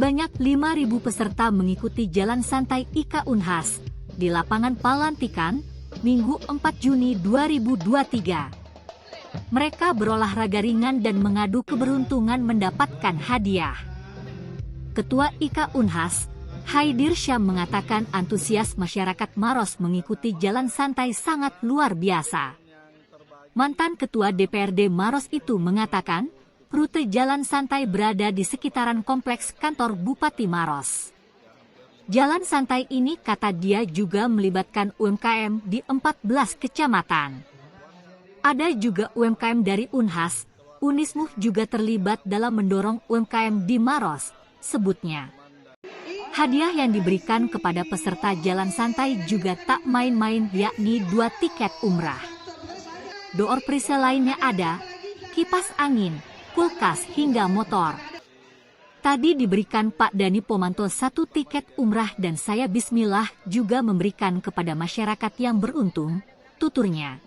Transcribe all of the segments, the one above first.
Sebanyak 5.000 peserta mengikuti jalan santai IKA Unhas di lapangan Palantikan, Minggu 4 Juni 2023. Mereka berolahraga ringan dan mengadu keberuntungan mendapatkan hadiah. Ketua IKA Unhas, Haidir Syam mengatakan antusias masyarakat Maros mengikuti jalan santai sangat luar biasa. Mantan Ketua DPRD Maros itu mengatakan, rute jalan santai berada di sekitaran kompleks kantor Bupati Maros. Jalan santai ini, kata dia, juga melibatkan UMKM di 14 kecamatan. Ada juga UMKM dari Unhas. Unismuf juga terlibat dalam mendorong UMKM di Maros, sebutnya. Hadiah yang diberikan kepada peserta jalan santai juga tak main-main, yakni 2 tiket umrah. Door prize lainnya ada kipas angin, kulkas hingga motor. Tadi diberikan Pak Dani Pomanto 1 tiket umrah dan saya bismillah juga memberikan kepada masyarakat yang beruntung, tuturnya.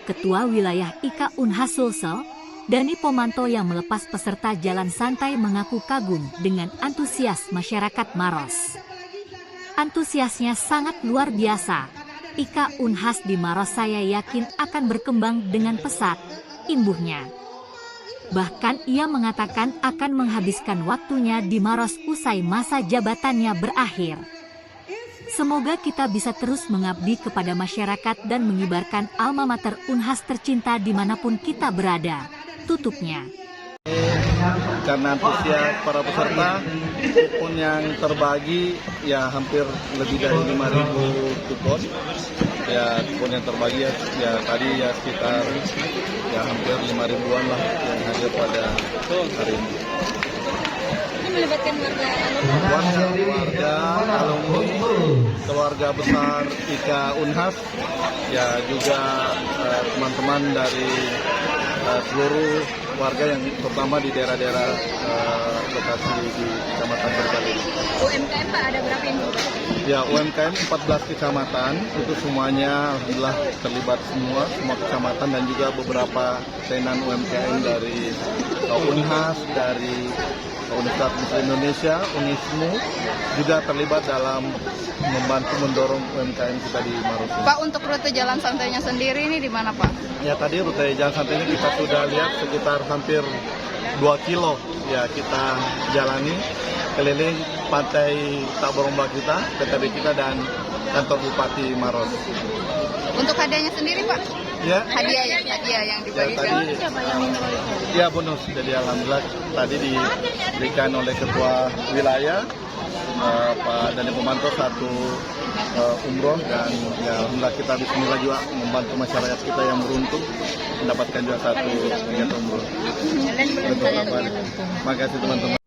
Ketua Wilayah IKA Unhas Sulsel, Dani Pomanto yang melepas peserta jalan santai mengaku kagum dengan antusias masyarakat Maros. Antusiasnya sangat luar biasa. IKA Unhas di Maros saya yakin akan berkembang dengan pesat, imbuhnya. Bahkan ia mengatakan akan menghabiskan waktunya di Maros usai masa jabatannya berakhir. Semoga kita bisa terus mengabdi kepada masyarakat dan mengibarkan alma mater Unhas tercinta dimanapun kita berada, tutupnya. Karena antusias para peserta, kupon yang terbagi ya hampir lebih dari 5.000 kupon. Ya kupon yang terbagi ya tadi ya sekitar ya hampir 5.000-an lah yang hadir pada hari ini. Ini melibatkan warga alumni, keluarga besar IKA Unhas, ya juga teman-teman dari seluruh warga yang terutama di daerah-daerah lokasi di kecamatan berbagai. UMKM Pak ada berapa ini? Ya, UMKM 14 kecamatan itu semuanya alhamdulillah terlibat semua kecamatan dan juga beberapa tenan UMKM dari Unhas, dari Universitas Muslim Indonesia, Unismu juga terlibat dalam membantu mendorong UMKM kita di Maros. Pak, untuk rute jalan santainya sendiri ini di mana Pak? Ya tadi rute jalan santai ini kita sudah lihat sekitar hampir 2 kilo ya kita jalani keliling pantai Taboromba kita, PTB kita dan kantor Bupati Maros. Untuk hadiahnya sendiri Pak? Ya. Hadiah yang dibagikan. Ya bonus. Jadi alhamdulillah tadi diberikan oleh Ketua Wilayah Pak Dani Pomanto 1 umroh dan ya alhamdulillah kita bismillah juga membantu masyarakat kita yang beruntung mendapatkan juga 1 tiket umroh. Terima kasih teman-teman.